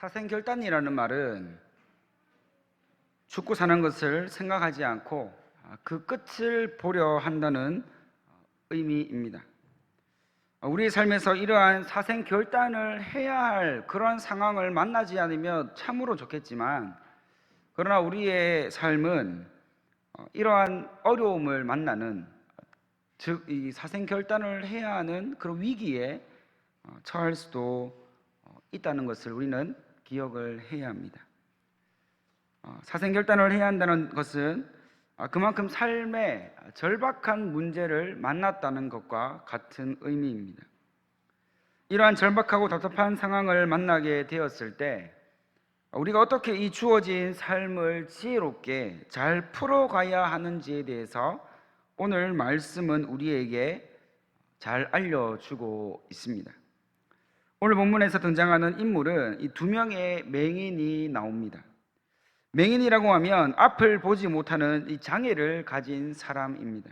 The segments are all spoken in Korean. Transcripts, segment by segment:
사생결단이라는 말은 죽고 사는 것을 생각하지 않고 그 끝을 보려 한다는 의미입니다. 우리의 삶에서 이러한 사생결단을 해야 할 그런 상황을 만나지 않으면 참으로 좋겠지만, 그러나 우리의 삶은 이러한 어려움을 만나는, 즉 이 사생결단을 해야 하는 그런 위기에 처할 수도 있다는 것을 우리는 기억을 해야 합니다. 사생결단을 해야 한다는 것은 그만큼 삶의 절박한 문제를 만났다는 것과 같은 의미입니다. 이러한 절박하고 답답한 상황을 만나게 되었을 때 우리가 어떻게 이 주어진 삶을 지혜롭게 잘 풀어가야 하는지에 대해서 오늘 말씀은 우리에게 잘 알려주고 있습니다. 오늘 본문에서 등장하는 인물은 이 두 명의 맹인이 나옵니다. 맹인이라고 하면 앞을 보지 못하는 이 장애를 가진 사람입니다.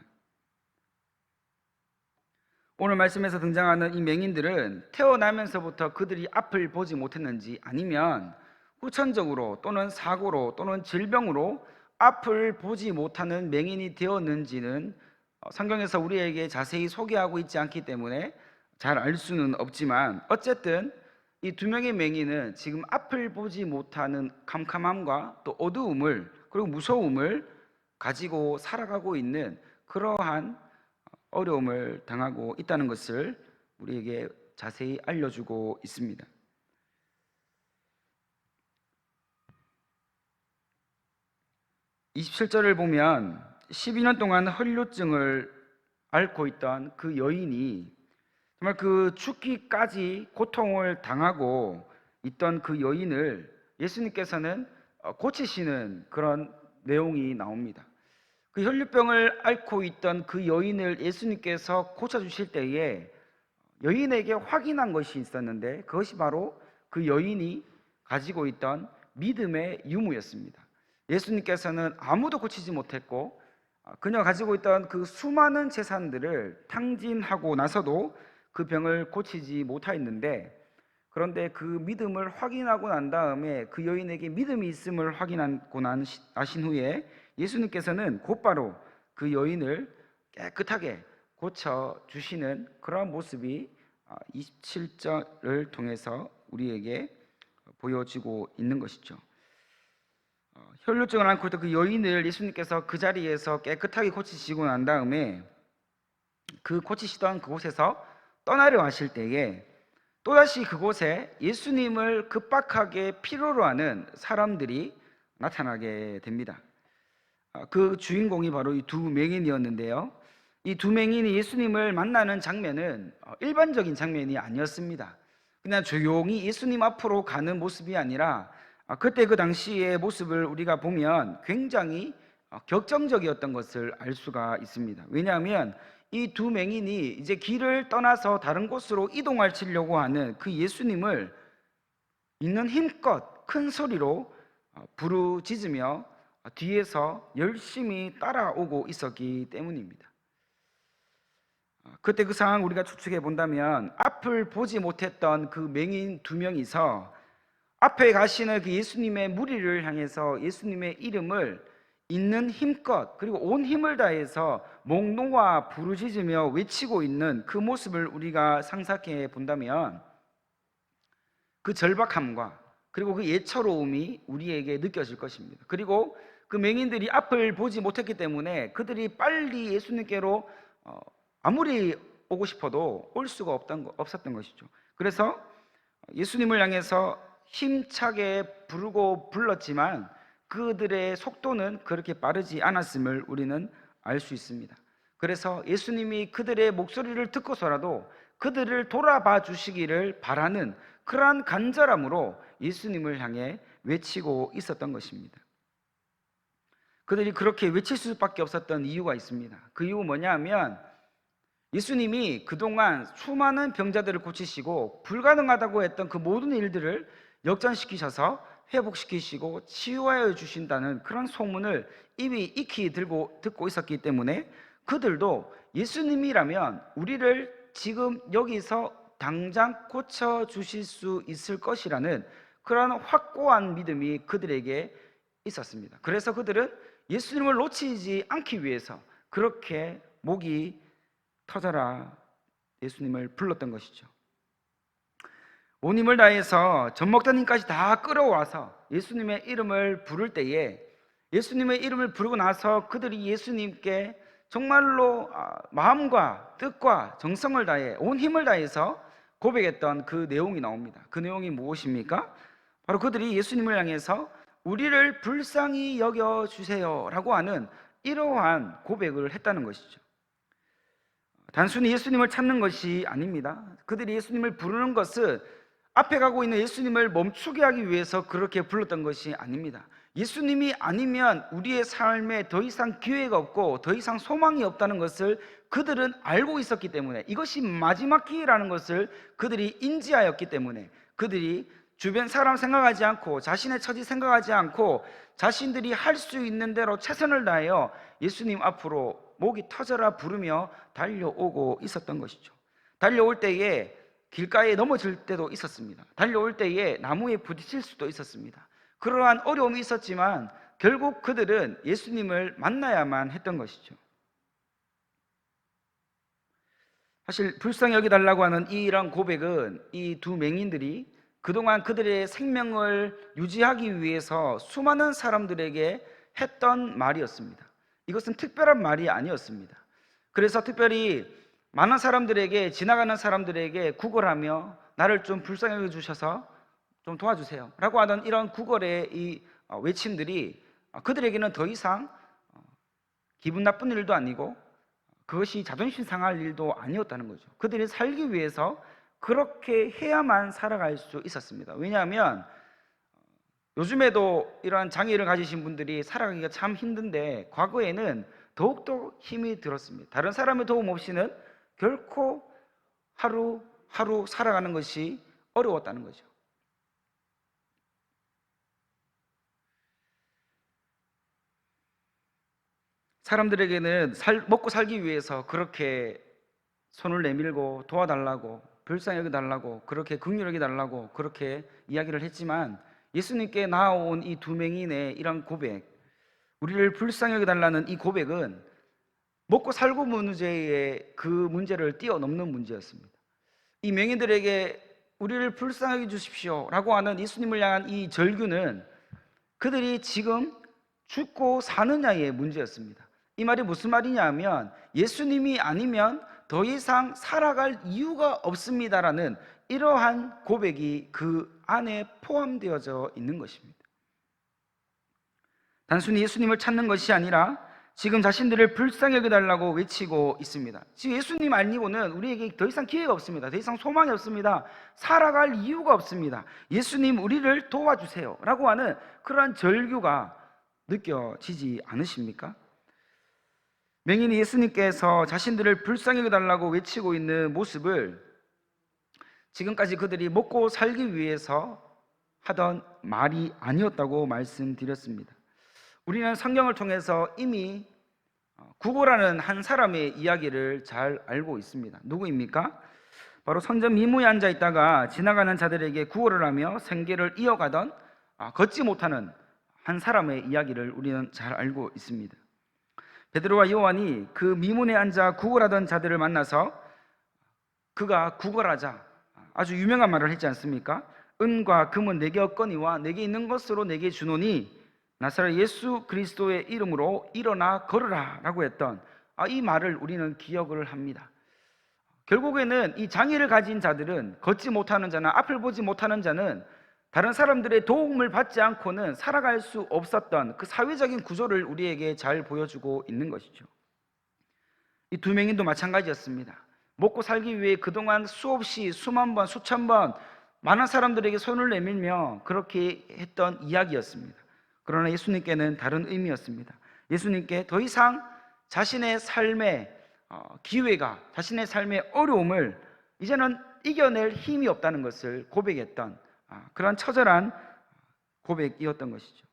오늘 말씀에서 등장하는 이 맹인들은 태어나면서부터 그들이 앞을 보지 못했는지, 아니면 후천적으로 또는 사고로 또는 질병으로 앞을 보지 못하는 맹인이 되었는지는 성경에서 우리에게 자세히 소개하고 있지 않기 때문에 잘 알 수는 없지만, 어쨌든 이 두 명의 맹인은 지금 앞을 보지 못하는 캄캄함과 또 어두움을, 그리고 무서움을 가지고 살아가고 있는 그러한 어려움을 당하고 있다는 것을 우리에게 자세히 알려주고 있습니다. 27절을 보면 12년 동안 혈류증을 앓고 있던 그 여인이, 정말 그 죽기까지 고통을 당하고 있던 그 여인을 예수님께서는 고치시는 그런 내용이 나옵니다. 그 혈류병을 앓고 있던 그 여인을 예수님께서 고쳐주실 때에 여인에게 확인한 것이 있었는데, 그것이 바로 그 여인이 가지고 있던 믿음의 유무였습니다. 예수님께서는 아무도 고치지 못했고 그녀가 가지고 있던 그 수많은 재산들을 탕진하고 나서도 그 병을 고치지 못하였는데, 그런데 그 믿음을 확인하고 난 다음에 그 여인에게 믿음이 있음을 확인하고 나신 후에 예수님께서는 곧바로 그 여인을 깨끗하게 고쳐주시는 그런 모습이 27절을 통해서 우리에게 보여지고 있는 것이죠. 혈류증을 앓고 있던 그 여인을 예수님께서 그 자리에서 깨끗하게 고치시고 난 다음에 그 고치시던 그곳에서 떠나려 하실 때에 또다시 그곳에 예수님을 급박하게 필요로 하는 사람들이 나타나게 됩니다. 그 주인공이 바로 이 두 맹인이었는데요, 이 두 맹인이 예수님을 만나는 장면은 일반적인 장면이 아니었습니다. 그냥 조용히 예수님 앞으로 가는 모습이 아니라 그때 그 당시의 모습을 우리가 보면 굉장히 격정적이었던 것을 알 수가 있습니다. 왜냐하면 이 두 맹인이 이제 길을 떠나서 다른 곳으로 이동하려고 하는 그 예수님을 있는 힘껏 큰 소리로 부르짖으며 뒤에서 열심히 따라오고 있었기 때문입니다. 그때 그 상황을 우리가 추측해 본다면 앞을 보지 못했던 그 맹인 두 명이서 앞에 가시는 그 예수님의 무리를 향해서 예수님의 이름을 있는 힘껏, 그리고 온 힘을 다해서 목 놓아 부르짖으며 외치고 있는 그 모습을 우리가 상상해 본다면 그 절박함과 그리고 그 예처로움이 우리에게 느껴질 것입니다. 그리고 그 맹인들이 앞을 보지 못했기 때문에 그들이 빨리 예수님께로 아무리 오고 싶어도 올 수가 없었던 것이죠. 그래서 예수님을 향해서 힘차게 부르고 불렀지만 그들의 속도는 그렇게 빠르지 않았음을 우리는 알 수 있습니다. 그래서 예수님이 그들의 목소리를 듣고서라도 그들을 돌아봐 주시기를 바라는 그러한 간절함으로 예수님을 향해 외치고 있었던 것입니다. 그들이 그렇게 외칠 수밖에 없었던 이유가 있습니다. 그 이유 뭐냐 하면 예수님이 그동안 수많은 병자들을 고치시고 불가능하다고 했던 그 모든 일들을 역전시키셔서 회복시키시고 치유하여 주신다는 그런 소문을 이미 익히 듣고 있었기 때문에 그들도 예수님이라면 우리를 지금 여기서 당장 고쳐주실 수 있을 것이라는 그러한 확고한 믿음이 그들에게 있었습니다. 그래서 그들은 예수님을 놓치지 않기 위해서 그렇게 목이 터져라 예수님을 불렀던 것이죠. 온 힘을 다해서 전목자님까지 다 끌어와서 예수님의 이름을 부를 때에, 예수님의 이름을 부르고 나서 그들이 예수님께 정말로 마음과 뜻과 정성을 다해 온 힘을 다해서 고백했던 그 내용이 나옵니다. 그 내용이 무엇입니까? 바로 그들이 예수님을 향해서 우리를 불쌍히 여겨주세요 라고 하는 이러한 고백을 했다는 것이죠. 단순히 예수님을 찾는 것이 아닙니다. 그들이 예수님을 부르는 것은 앞에 가고 있는 예수님을 멈추게 하기 위해서 그렇게 불렀던 것이 아닙니다. 예수님이 아니면 우리의 삶에 더 이상 기회가 없고 더 이상 소망이 없다는 것을 그들은 알고 있었기 때문에, 이것이 마지막 기회라는 것을 그들이 인지하였기 때문에 그들이 주변 사람 생각하지 않고 자신의 처지 생각하지 않고 자신들이 할 수 있는 대로 최선을 다하여 예수님 앞으로 목이 터져라 부르며 달려오고 있었던 것이죠. 달려올 때에 길가에 넘어질 때도 있었습니다. 달려올 때에 나무에 부딪힐 수도 있었습니다. 그러한 어려움이 있었지만 결국 그들은 예수님을 만나야만 했던 것이죠. 사실 불쌍히 여기달라고 하는 이런 고백은 이 두 맹인들이 그동안 그들의 생명을 유지하기 위해서 수많은 사람들에게 했던 말이었습니다. 이것은 특별한 말이 아니었습니다. 그래서 특별히 많은 사람들에게, 지나가는 사람들에게 구걸하며 나를 좀 불쌍히 여겨주셔서 좀 도와주세요 라고 하던 이런 구걸의 이 외침들이 그들에게는 더 이상 기분 나쁜 일도 아니고 그것이 자존심 상할 일도 아니었다는 거죠. 그들이 살기 위해서 그렇게 해야만 살아갈 수 있었습니다. 왜냐하면 요즘에도 이러한 장애를 가지신 분들이 살아가기가 참 힘든데 과거에는 더욱더 힘이 들었습니다. 다른 사람의 도움 없이는 결코 하루하루 살아가는 것이 어려웠다는 거죠. 사람들에게는 먹고 살기 위해서 그렇게 손을 내밀고 도와달라고, 불쌍히 여겨달라고, 그렇게 긍휼히 여겨달라고 그렇게 이야기를 했지만 예수님께 나아온 이 두 맹인의 이런 고백, 우리를 불쌍히 여겨달라는 이 고백은 먹고 살고 문제의 그 문제를 뛰어넘는 문제였습니다. 이 맹인들에게 우리를 불쌍히 여겨주십시오 라고 하는 예수님을 향한 이 절규는 그들이 지금 죽고 사느냐의 문제였습니다. 이 말이 무슨 말이냐 하면 예수님이 아니면 더 이상 살아갈 이유가 없습니다라는 이러한 고백이 그 안에 포함되어져 있는 것입니다. 단순히 예수님을 찾는 것이 아니라 지금 자신들을 불쌍히 여겨달라고 외치고 있습니다. 지금 예수님 아니고는 우리에게 더 이상 기회가 없습니다. 더 이상 소망이 없습니다. 살아갈 이유가 없습니다. 예수님 우리를 도와주세요 라고 하는 그러한 절규가 느껴지지 않으십니까? 맹인이 예수님께서 자신들을 불쌍히 여겨달라고 외치고 있는 모습을 지금까지 그들이 먹고 살기 위해서 하던 말이 아니었다고 말씀드렸습니다. 우리는 성경을 통해서 이미 구걸하는 한 사람의 이야기를 잘 알고 있습니다. 누구입니까? 바로 선전 미무에 앉아 있다가 지나가는 자들에게 구걸을 하며 생계를 이어가던 걷지 못하는 한 사람의 이야기를 우리는 잘 알고 있습니다. 베드로와 요한이 그 미문에 앉아 구걸하던 자들을 만나서 그가 구걸하자 아주 유명한 말을 했지 않습니까? 은과 금은 내게 없거니와 내게 있는 것으로 내게 주노니 나사렛 예수 그리스도의 이름으로 일어나 걸으라 라고 했던 이 말을 우리는 기억을 합니다. 결국에는 이 장애를 가진 자들은, 걷지 못하는 자나 앞을 보지 못하는 자는 다른 사람들의 도움을 받지 않고는 살아갈 수 없었던 그 사회적인 구조를 우리에게 잘 보여주고 있는 것이죠. 이 두 맹인도 마찬가지였습니다. 먹고 살기 위해 그동안 수없이 수만 번, 수천 번 많은 사람들에게 손을 내밀며 그렇게 했던 이야기였습니다. 그러나 예수님께는 다른 의미였습니다. 예수님께 더 이상 자신의 삶의 기회가, 자신의 삶의 어려움을 이제는 이겨낼 힘이 없다는 것을 고백했던 그런 처절한 고백이었던 것이죠.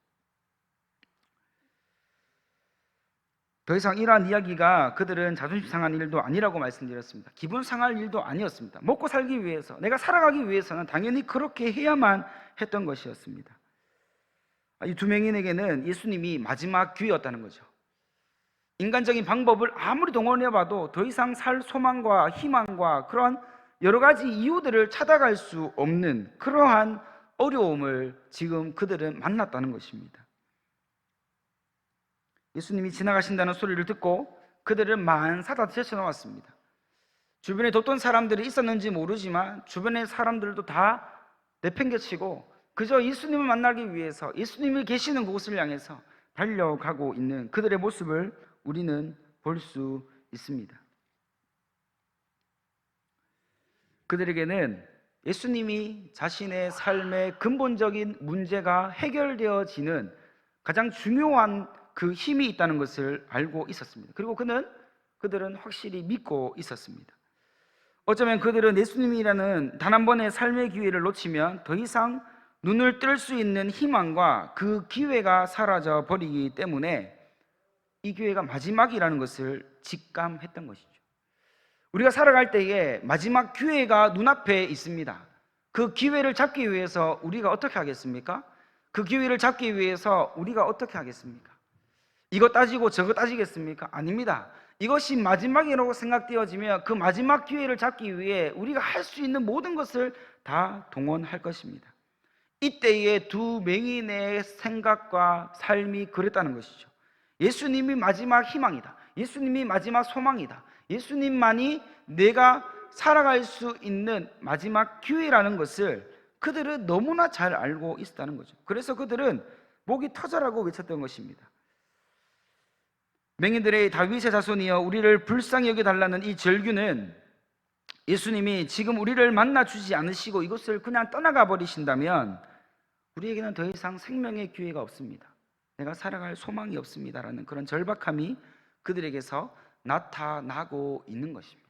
더 이상 이러한 이야기가 그들은 자존심 상한 일도 아니라고 말씀드렸습니다. 기분 상할 일도 아니었습니다. 먹고 살기 위해서, 내가 살아가기 위해서는 당연히 그렇게 해야만 했던 것이었습니다. 이 두 맹인에게는 예수님이 마지막 기회였다는 거죠. 인간적인 방법을 아무리 동원해봐도 더 이상 살 소망과 희망과 그런 여러 가지 이유들을 찾아갈 수 없는 그러한 어려움을 지금 그들은 만났다는 것입니다. 예수님이 지나가신다는 소리를 듣고 그들은 만사다 제쳐놓았습니다. 주변에 돕던 사람들이 있었는지 모르지만 주변의 사람들도 다 내팽개치고 그저 예수님을 만나기 위해서 예수님이 계시는 곳을 향해서 달려가고 있는 그들의 모습을 우리는 볼 수 있습니다. 그들에게는 예수님이 자신의 삶의 근본적인 문제가 해결되어지는 가장 중요한 그 힘이 있다는 것을 알고 있었습니다. 그리고 그들은 확실히 믿고 있었습니다. 어쩌면 그들은 예수님이라는 단 한 번의 삶의 기회를 놓치면 더 이상 눈을 뜰 수 있는 희망과 그 기회가 사라져 버리기 때문에 이 기회가 마지막이라는 것을 직감했던 것이죠. 우리가 살아갈 때에 마지막 기회가 눈앞에 있습니다. 그 기회를 잡기 위해서 우리가 어떻게 하겠습니까? 그 기회를 잡기 위해서 우리가 어떻게 하겠습니까? 이거 따지고 저거 따지겠습니까? 아닙니다. 이것이 마지막이라고 생각되어지면 그 마지막 기회를 잡기 위해 우리가 할 수 있는 모든 것을 다 동원할 것입니다. 이때의 두 맹인의 생각과 삶이 그랬다는 것이죠. 예수님이 마지막 희망이다. 예수님이 마지막 소망이다. 예수님만이 내가 살아갈 수 있는 마지막 기회라는 것을 그들은 너무나 잘 알고 있었다는 거죠. 그래서 그들은 목이 터져라고 외쳤던 것입니다. 맹인들의 다윗의 자손이여 우리를 불쌍히 여겨달라는 이 절규는 예수님이 지금 우리를 만나주지 않으시고 이곳을 그냥 떠나가 버리신다면 우리에게는 더 이상 생명의 기회가 없습니다. 내가 살아갈 소망이 없습니다라는 그런 절박함이 그들에게서 나타나고 있는 것입니다.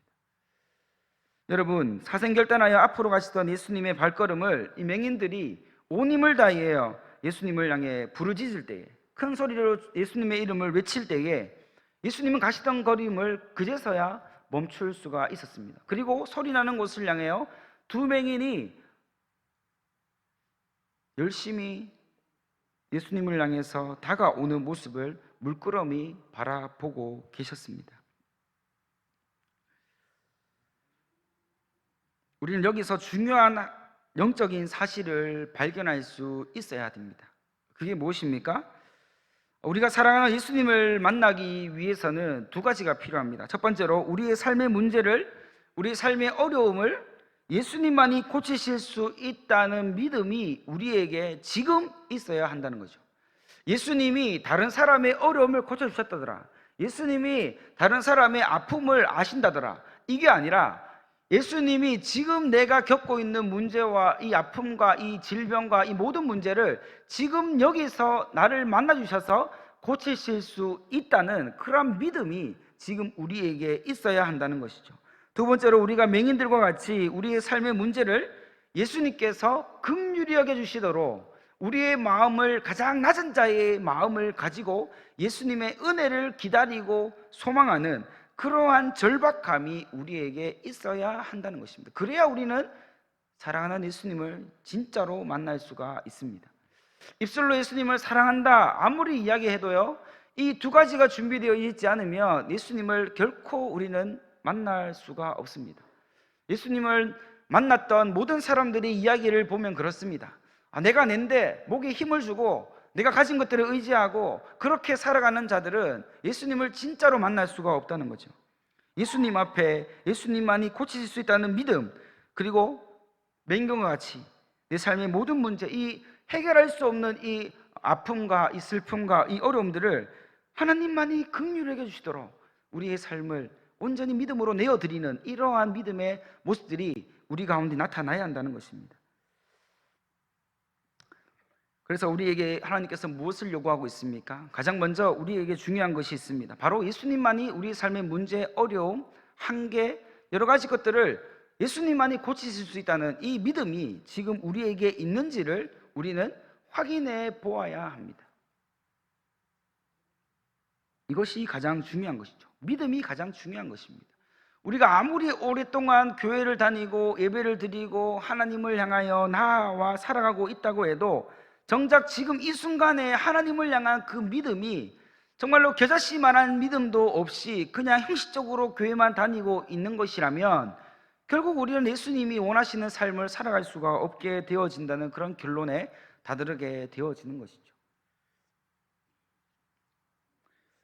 여러분, 사생결단하여 앞으로 가시던 예수님의 발걸음을 이 맹인들이 온 힘을 다하여 예수님을 향해 부르짖을 때에, 큰 소리로 예수님의 이름을 외칠 때에 예수님은 가시던 걸음을 그제서야 멈출 수가 있었습니다. 그리고 소리나는 곳을 향하여 두 맹인이 열심히 예수님을 향해서 다가오는 모습을 물끄러미 바라보고 계셨습니다. 우리는 여기서 중요한 영적인 사실을 발견할 수 있어야 됩니다. 그게 무엇입니까? 우리가 사랑하는 예수님을 만나기 위해서는 두 가지가 필요합니다. 첫 번째로 우리의 삶의 문제를, 우리의 삶의 어려움을 예수님만이 고치실 수 있다는 믿음이 우리에게 지금 있어야 한다는 거죠. 예수님이 다른 사람의 어려움을 고쳐주셨다더라, 예수님이 다른 사람의 아픔을 아신다더라, 이게 아니라 예수님이 지금 내가 겪고 있는 문제와 이 아픔과 이 질병과 이 모든 문제를 지금 여기서 나를 만나주셔서 고치실 수 있다는 그런 믿음이 지금 우리에게 있어야 한다는 것이죠. 두 번째로 우리가 맹인들과 같이 우리의 삶의 문제를 예수님께서 긍휼히 여겨주시도록 우리의 마음을, 가장 낮은 자의 마음을 가지고 예수님의 은혜를 기다리고 소망하는 그러한 절박함이 우리에게 있어야 한다는 것입니다. 그래야 우리는 사랑하는 예수님을 진짜로 만날 수가 있습니다. 입술로 예수님을 사랑한다 아무리 이야기해도요, 이 두 가지가 준비되어 있지 않으면 예수님을 결코 우리는 만날 수가 없습니다. 예수님을 만났던 모든 사람들의 이야기를 보면 그렇습니다. 내가 낸데 목에 힘을 주고 내가 가진 것들을 의지하고 그렇게 살아가는 자들은 예수님을 진짜로 만날 수가 없다는 거죠. 예수님 앞에 예수님만이 고치실 수 있다는 믿음, 그리고 맹인과 같이 내 삶의 모든 문제, 이 해결할 수 없는 이 아픔과 이 슬픔과 이 어려움들을 하나님만이 긍휼히 여겨주시도록 우리의 삶을 온전히 믿음으로 내어드리는 이러한 믿음의 모습들이 우리 가운데 나타나야 한다는 것입니다. 그래서 우리에게 하나님께서 무엇을 요구하고 있습니까? 가장 먼저 우리에게 중요한 것이 있습니다. 바로 예수님만이 우리 삶의 문제, 어려움, 한계, 여러 가지 것들을 예수님만이 고치실 수 있다는 이 믿음이 지금 우리에게 있는지를 우리는 확인해 보아야 합니다. 이것이 가장 중요한 것이죠. 믿음이 가장 중요한 것입니다. 우리가 아무리 오랫동안 교회를 다니고 예배를 드리고 하나님을 향하여 나와 살아가고 있다고 해도 정작 지금 이 순간에 하나님을 향한 그 믿음이 정말로 겨자씨만한 믿음도 없이 그냥 형식적으로 교회만 다니고 있는 것이라면 결국 우리는 예수님이 원하시는 삶을 살아갈 수가 없게 되어진다는 그런 결론에 다다르게 되어지는 것이죠.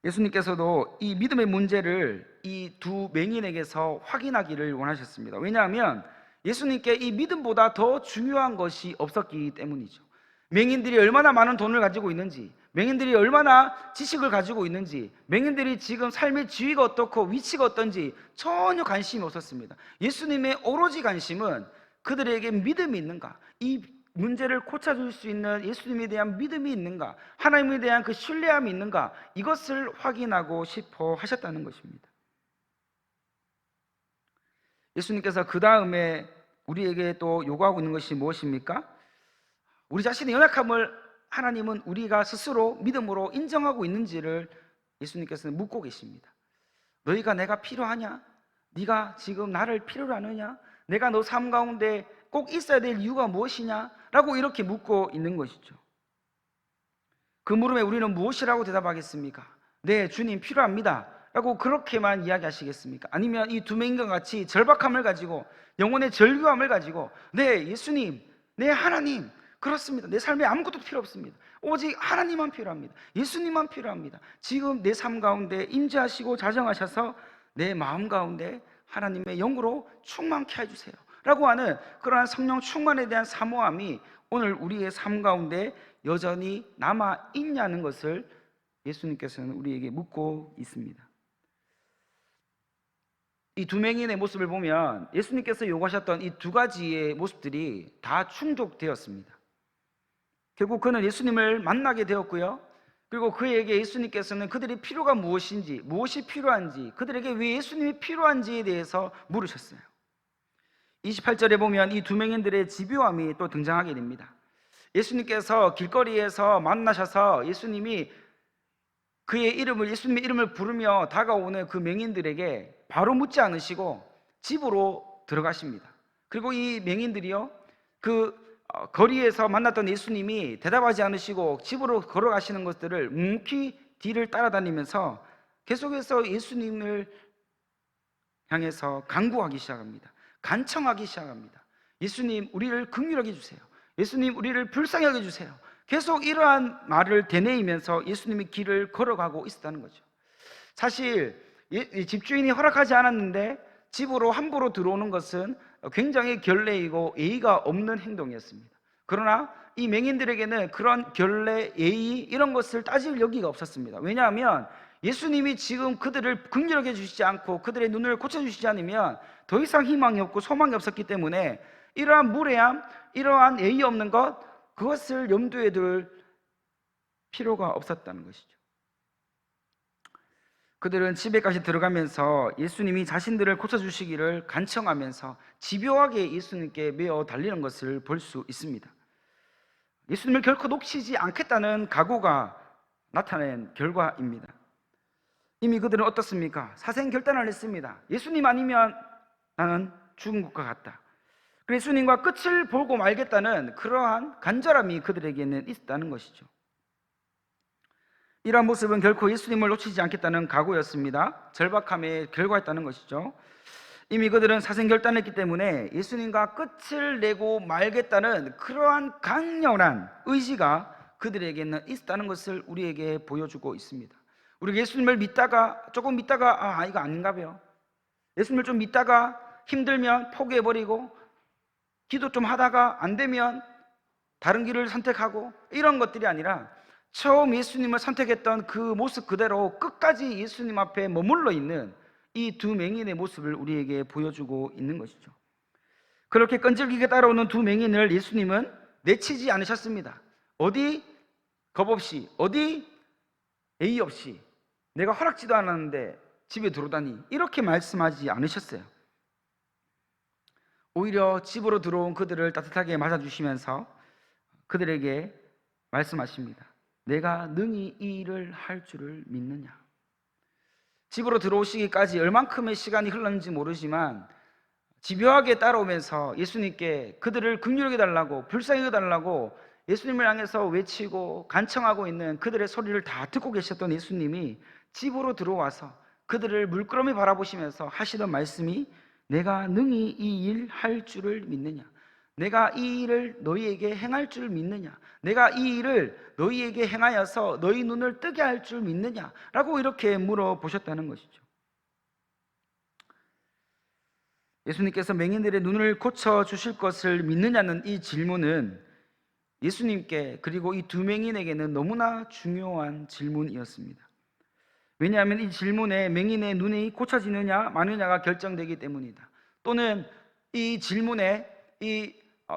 예수님께서도 이 믿음의 문제를 이 두 맹인에게서 확인하기를 원하셨습니다. 왜냐하면 예수님께 이 믿음보다 더 중요한 것이 없었기 때문이죠. 맹인들이 얼마나 많은 돈을 가지고 있는지, 맹인들이 얼마나 지식을 가지고 있는지, 맹인들이 지금 삶의 지위가 어떻고 위치가 어떤지 전혀 관심이 없었습니다. 예수님의 오로지 관심은 그들에게 믿음이 있는가, 이 문제를 고쳐줄 수 있는 예수님에 대한 믿음이 있는가, 하나님에 대한 그 신뢰함이 있는가, 이것을 확인하고 싶어 하셨다는 것입니다. 예수님께서 그 다음에 우리에게 또 요구하고 있는 것이 무엇입니까? 우리 자신의 연약함을 하나님은 우리가 스스로 믿음으로 인정하고 있는지를 예수님께서는 묻고 계십니다. 너희가 내가 필요하냐? 네가 지금 나를 필요로 하느냐? 내가 너 삶 가운데 꼭 있어야 될 이유가 무엇이냐? 라고 이렇게 묻고 있는 것이죠. 그 물음에 우리는 무엇이라고 대답하겠습니까? 네, 주님 필요합니다 라고 그렇게만 이야기하시겠습니까? 아니면 이 두 맹인과 같이 절박함을 가지고, 영혼의 절규함을 가지고, 네 예수님, 네 하나님, 그렇습니다, 내 삶에 아무것도 필요 없습니다, 오직 하나님만 필요합니다, 예수님만 필요합니다, 지금 내 삶 가운데 임재하시고 자정하셔서 내 마음 가운데 하나님의 영으로 충만케 해주세요 라고 하는 그러한 성령 충만에 대한 사모함이 오늘 우리의 삶 가운데 여전히 남아있냐는 것을 예수님께서는 우리에게 묻고 있습니다. 이 두 맹인의 모습을 보면 예수님께서 요구하셨던 이 두 가지의 모습들이 다 충족되었습니다. 결국 그는 예수님을 만나게 되었고요, 그리고 그에게 예수님께서는 그들의 필요가 무엇인지, 무엇이 필요한지, 그들에게 왜 예수님이 필요한지에 대해서 물으셨어요. 28절에 보면 이 두 맹인들의 집요함이 또 등장하게 됩니다. 예수님께서 길거리에서 만나셔서 예수님의 이름을 부르며 다가오는 그 맹인들에게 바로 묻지 않으시고 집으로 들어가십니다. 그리고 이 맹인들이요, 거리에서 만났던 예수님이 대답하지 않으시고 집으로 걸어가시는 것들을 묵묵히 뒤를 따라다니면서 계속해서 예수님을 향해서 간구하기 시작합니다. 간청하기 시작합니다. 예수님, 우리를 긍휼하게 해주세요. 예수님, 우리를 불쌍히 여겨 주세요. 계속 이러한 말을 되뇌이면서 예수님의 길을 걸어가고 있었다는 거죠. 사실 집주인이 허락하지 않았는데 집으로 함부로 들어오는 것은 굉장히 결례이고 예의가 없는 행동이었습니다. 그러나 이 맹인들에게는 그런 결례, 예의 이런 것을 따질 여기가 없었습니다. 왜냐하면 예수님이 지금 그들을 긍휼하게 해주시지 않고 그들의 눈을 고쳐주시지 않으면 더 이상 희망이 없고 소망이 없었기 때문에 이러한 무례함, 이러한 예의 없는 것, 그것을 염두에 둘 필요가 없었다는 것이죠. 그들은 집에까지 들어가면서 예수님이 자신들을 고쳐주시기를 간청하면서 집요하게 예수님께 메어 달리는 것을 볼 수 있습니다. 예수님을 결코 놓치지 않겠다는 각오가 나타낸 결과입니다. 이미 그들은 어떻습니까? 사생결단을 했습니다. 예수님 아니면 나는 죽은 것과 같다. 예수님과 끝을 보고 말겠다는 그러한 간절함이 그들에게는 있다는 것이죠. 이러한 모습은 결코 예수님을 놓치지 않겠다는 각오였습니다. 절박함의 결과였다는 것이죠. 이미 그들은 사생결단했기 때문에 예수님과 끝을 내고 말겠다는 그러한 강렬한 의지가 그들에게는 있다는 것을 우리에게 보여주고 있습니다. 우리가 예수님을 조금 믿다가 이거 아닌가 봐요. 예수님을 좀 믿다가 힘들면 포기해버리고, 기도 좀 하다가 안 되면 다른 길을 선택하고, 이런 것들이 아니라 처음 예수님을 선택했던 그 모습 그대로 끝까지 예수님 앞에 머물러 있는 이 두 맹인의 모습을 우리에게 보여주고 있는 것이죠. 그렇게 끈질기게 따라오는 두 맹인을 예수님은 내치지 않으셨습니다. 어디 겁 없이, 어디 예의 없이, 내가 허락지도 않았는데 집에 들어오다니, 이렇게 말씀하지 않으셨어요. 오히려 집으로 들어온 그들을 따뜻하게 맞아주시면서 그들에게 말씀하십니다. 내가 능히 이 일을 할 줄을 믿느냐? 집으로 들어오시기까지 얼만큼의 시간이 흘렀는지 모르지만 집요하게 따라오면서 예수님께 그들을 긍휼하게 달라고, 불쌍히 달라고 예수님을 향해서 외치고 간청하고 있는 그들의 소리를 다 듣고 계셨던 예수님이 집으로 들어와서 그들을 물끄러미 바라보시면서 하시던 말씀이, 내가 능히 이 일 할 줄을 믿느냐? 내가 이 일을 너희에게 행할 줄 믿느냐? 내가 이 일을 너희에게 행하여서 너희 눈을 뜨게 할 줄 믿느냐? 라고 이렇게 물어보셨다는 것이죠. 예수님께서 맹인들의 눈을 고쳐주실 것을 믿느냐는 이 질문은 예수님께, 그리고 이 두 맹인에게는 너무나 중요한 질문이었습니다. 왜냐하면 이 질문에 맹인의 눈이 고쳐지느냐 마느냐가 결정되기 때문이다. 또는 이 질문에 이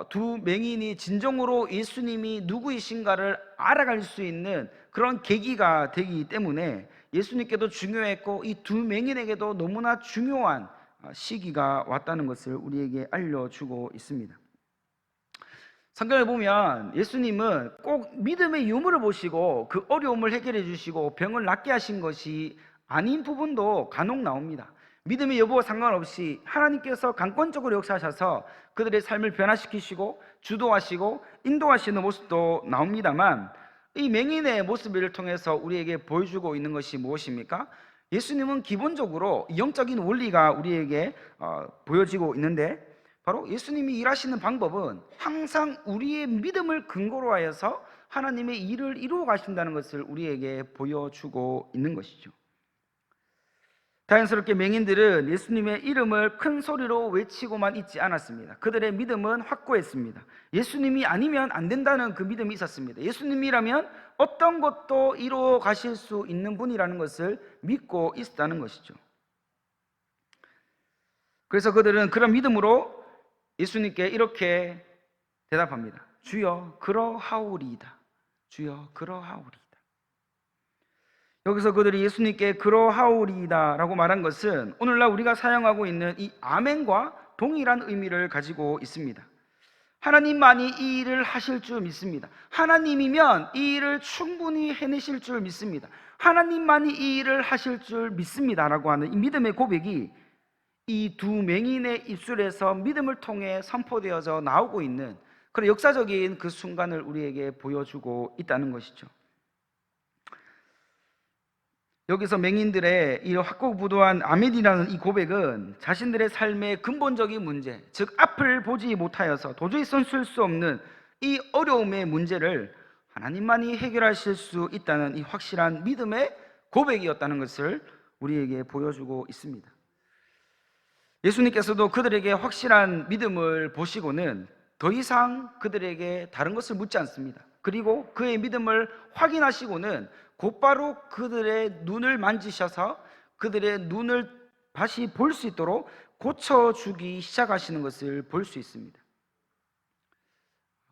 두 맹인이 진정으로 예수님이 누구이신가를 알아갈 수 있는 그런 계기가 되기 때문에 예수님께도 중요했고 이 두 맹인에게도 너무나 중요한 시기가 왔다는 것을 우리에게 알려주고 있습니다. 성경을 보면 예수님은 꼭 믿음의 유무를 보시고 그 어려움을 해결해 주시고 병을 낫게 하신 것이 아닌 부분도 간혹 나옵니다. 믿음의 여부와 상관없이 하나님께서 강권적으로 역사하셔서 그들의 삶을 변화시키시고 주도하시고 인도하시는 모습도 나옵니다만, 이 맹인의 모습을 통해서 우리에게 보여주고 있는 것이 무엇입니까? 예수님은 기본적으로 영적인 원리가 우리에게 보여지고 있는데, 바로 예수님이 일하시는 방법은 항상 우리의 믿음을 근거로 하여서 하나님의 일을 이루어 가신다는 것을 우리에게 보여주고 있는 것이죠. 자연스럽게 맹인들은 예수님의 이름을 큰 소리로 외치고만 있지 않았습니다. 그들의 믿음은 확고했습니다. 예수님이 아니면 안 된다는 그 믿음이 있었습니다. 예수님이라면 어떤 것도 이루어 가실 수 있는 분이라는 것을 믿고 있었다는 것이죠. 그래서 그들은 그런 믿음으로 예수님께 이렇게 대답합니다. 주여 그러하오리이다. 주여 그러하오리이다. 여기서 그들이 예수님께 그러하오리이다 라고 말한 것은 오늘날 우리가 사용하고 있는 이 아멘과 동일한 의미를 가지고 있습니다. 하나님만이 이 일을 하실 줄 믿습니다. 하나님이면 이 일을 충분히 해내실 줄 믿습니다. 하나님만이 이 일을 하실 줄 믿습니다 라고 하는 이 믿음의 고백이 이 두 맹인의 입술에서 믿음을 통해 선포되어져 나오고 있는 그런 역사적인 그 순간을 우리에게 보여주고 있다는 것이죠. 여기서 맹인들의 이 확고부도한 아멘이라는 이 고백은 자신들의 삶의 근본적인 문제, 즉 앞을 보지 못하여서 도저히 손쓸 수 없는 이 어려움의 문제를 하나님만이 해결하실 수 있다는 이 확실한 믿음의 고백이었다는 것을 우리에게 보여주고 있습니다. 예수님께서도 그들에게 확실한 믿음을 보시고는 더 이상 그들에게 다른 것을 묻지 않습니다. 그리고 그의 믿음을 확인하시고는 곧바로 그들의 눈을 만지셔서 그들의 눈을 다시 볼 수 있도록 고쳐주기 시작하시는 것을 볼 수 있습니다.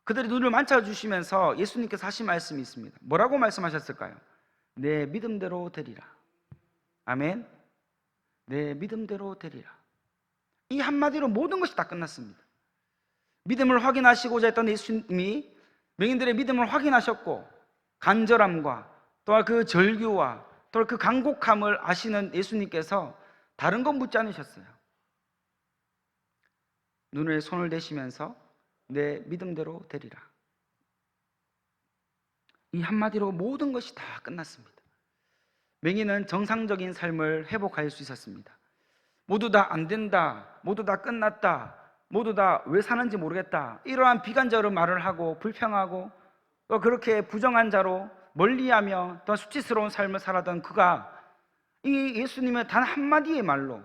그들의 눈을 만져주시면서 예수님께서 하신 말씀이 있습니다. 뭐라고 말씀하셨을까요? 내 믿음대로 되리라. 아멘. 내 믿음대로 되리라. 이 한마디로 모든 것이 다 끝났습니다. 믿음을 확인하시고자 했던 예수님이 맹인들의 믿음을 확인하셨고, 간절함과 또한 그 절규와 또 그 간곡함을 아시는 예수님께서 다른 건 묻지 않으셨어요. 눈에 손을 대시면서 내 믿음대로 되리라. 이 한마디로 모든 것이 다 끝났습니다. 맹인은 정상적인 삶을 회복할 수 있었습니다. 모두 다 안 된다, 모두 다 끝났다, 모두 다 왜 사는지 모르겠다, 이러한 비관적으로 말을 하고 불평하고 또 그렇게 부정한 자로 멀리하며 또 수치스러운 삶을 살아던 그가 이 예수님의 단 한마디의 말로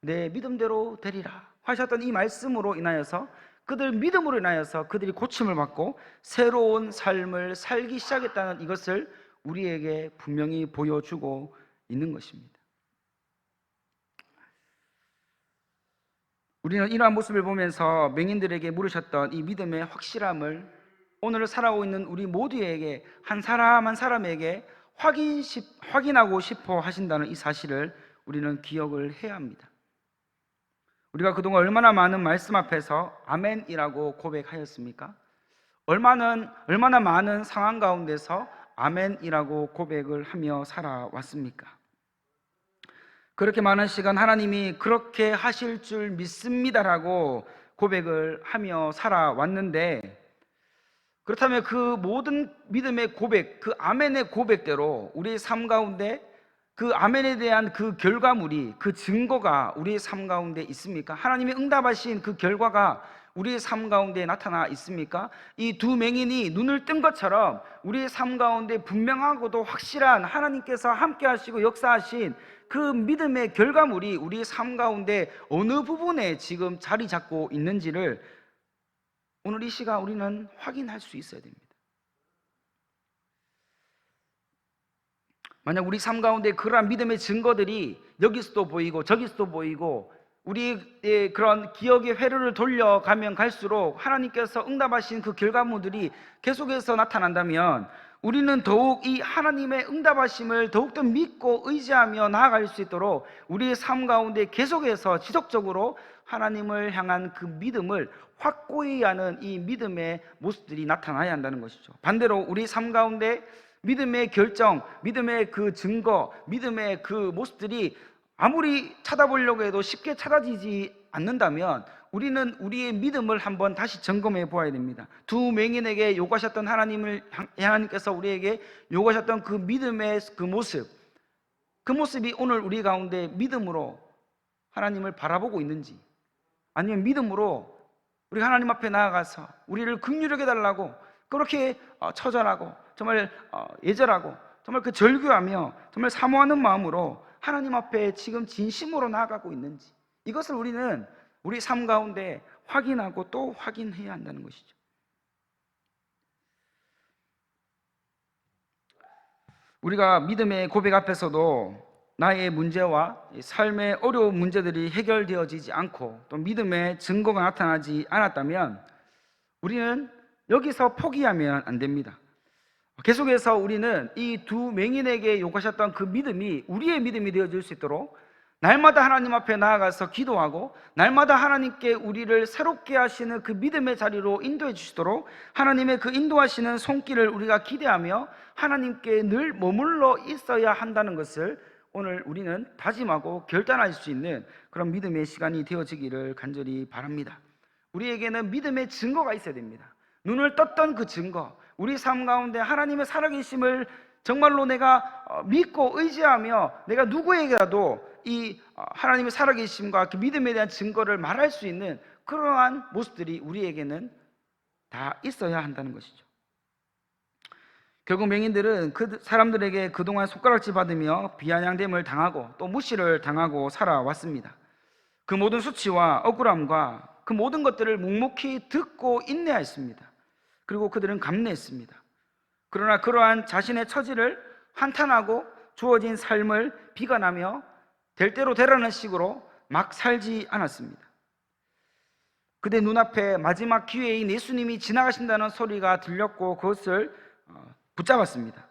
내 믿음대로 되리라 하셨던 이 말씀으로 인하여서 그들 믿음으로 인하여서 그들이 고침을 받고 새로운 삶을 살기 시작했다는 이것을 우리에게 분명히 보여주고 있는 것입니다. 우리는 이러한 모습을 보면서 맹인들에게 물으셨던 이 믿음의 확실함을 오늘 살아오고 있는 우리 모두에게 한 사람 한 사람에게 확인하고 싶어 하신다는 이 사실을 우리는 기억을 해야 합니다. 우리가 그동안 얼마나 많은 말씀 앞에서 아멘이라고 고백하였습니까? 얼마나 많은 상황 가운데서 아멘이라고 고백을 하며 살아왔습니까? 그렇게 많은 시간 하나님이 그렇게 하실 줄 믿습니다라고 고백을 하며 살아왔는데, 그렇다면 그 모든 믿음의 고백, 그 아멘의 고백대로 우리의 삶 가운데 그 아멘에 대한 그 결과물이, 그 증거가 우리의 삶 가운데 있습니까? 하나님이 응답하신 그 결과가 우리의 삶 가운데 나타나 있습니까? 이 두 맹인이 눈을 뜬 것처럼 우리의 삶 가운데 분명하고도 확실한 하나님께서 함께 하시고 역사하신 그 믿음의 결과물이 우리의 삶 가운데 어느 부분에 지금 자리 잡고 있는지를 오늘 이 시간 우리는 확인할 수 있어야 됩니다. 만약 우리 삶 가운데 그러한 믿음의 증거들이 여기서도 보이고 저기서도 보이고 우리의 그런 기억의 회로를 돌려가면 갈수록 하나님께서 응답하신 그 결과물들이 계속해서 나타난다면 우리는 더욱 이 하나님의 응답하심을 더욱더 믿고 의지하며 나아갈 수 있도록 우리의 삶 가운데 계속해서 지속적으로 하나님을 향한 그 믿음을 확고히 하는 이 믿음의 모습들이 나타나야 한다는 것이죠. 반대로 우리 삶 가운데 믿음의 결정, 믿음의 그 증거, 믿음의 그 모습들이 아무리 찾아보려고 해도 쉽게 찾아지지 않는다면 우리는 우리의 믿음을 한번 다시 점검해 보아야 됩니다. 두 맹인에게 요구하셨던 하나님께서 우리에게 요구하셨던 그 믿음의 그 모습이 오늘 우리 가운데 믿음으로 하나님을 바라보고 있는지, 아니면 믿음으로 우리 하나님 앞에 나아가서 우리를 긍휼히 여겨달라고 그렇게 처절하고 정말 예절하고 정말 그 절규하며 정말 사모하는 마음으로 하나님 앞에 지금 진심으로 나아가고 있는지, 이것을 우리는 우리 삶 가운데 확인하고 또 확인해야 한다는 것이죠. 우리가 믿음의 고백 앞에서도 나의 문제와 삶의 어려운 문제들이 해결되어지지 않고 또 믿음의 증거가 나타나지 않았다면 우리는 여기서 포기하면 안 됩니다. 계속해서 우리는 이 두 맹인에게 요구하셨던 그 믿음이 우리의 믿음이 되어질 수 있도록 날마다 하나님 앞에 나아가서 기도하고 날마다 하나님께 우리를 새롭게 하시는 그 믿음의 자리로 인도해 주시도록 하나님의 그 인도하시는 손길을 우리가 기대하며 하나님께 늘 머물러 있어야 한다는 것을 오늘 우리는 다짐하고 결단할 수 있는 그런 믿음의 시간이 되어지기를 간절히 바랍니다. 우리에게는 믿음의 증거가 있어야 됩니다. 눈을 떴던 그 증거, 우리 삶 가운데 하나님의 살아계심을 정말로 내가 믿고 의지하며 내가 누구에게라도 이 하나님의 살아계심과 그 믿음에 대한 증거를 말할 수 있는 그러한 모습들이 우리에게는 다 있어야 한다는 것이죠. 결국 맹인들은 그 사람들에게 그동안 손가락질 받으며 비아냥됨을 당하고 또 무시를 당하고 살아왔습니다. 그 모든 수치와 억울함과 그 모든 것들을 묵묵히 듣고 인내했습니다. 그리고 그들은 감내했습니다. 그러나 그러한 자신의 처지를 한탄하고 주어진 삶을 비관하며 될 대로 되라는 식으로 막 살지 않았습니다. 그들 눈앞에 마지막 기회인 예수님이 지나가신다는 소리가 들렸고 그것을 붙잡았습니다.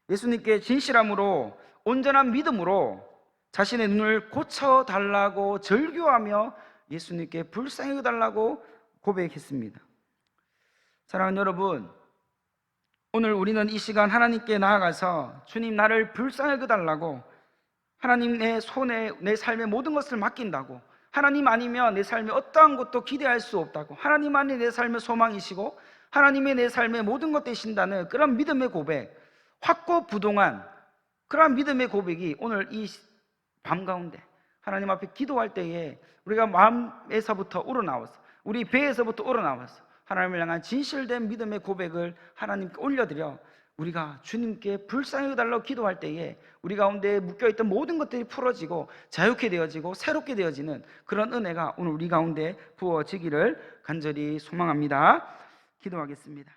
예수님께 진실함으로 온전한 믿음으로 자신의 눈을 고쳐달라고 절규하며 예수님께 불쌍히 여겨달라고 고백했습니다. 사랑하는 여러분, 오늘 우리는 이 시간 하나님께 나아가서 주님 나를 불쌍히 여겨달라고, 하나님의 손에 내 삶의 모든 것을 맡긴다고, 하나님 아니면 내 삶에 어떠한 것도 기대할 수 없다고, 하나님만이 내 삶의 소망이시고 하나님의 내 삶의 모든 것 되신다는 그런 믿음의 고백, 확고부동한 그런 믿음의 고백이 오늘 이 밤 가운데 하나님 앞에 기도할 때에 우리가 마음에서부터 우러나와서 우리 배에서부터 우러나와서 하나님을 향한 진실된 믿음의 고백을 하나님께 올려드려 우리가 주님께 불쌍히 여겨달라고 기도할 때에 우리 가운데 묶여있던 모든 것들이 풀어지고 자유케 되어지고 새롭게 되어지는 그런 은혜가 오늘 우리 가운데 부어지기를 간절히 소망합니다. 기도하겠습니다.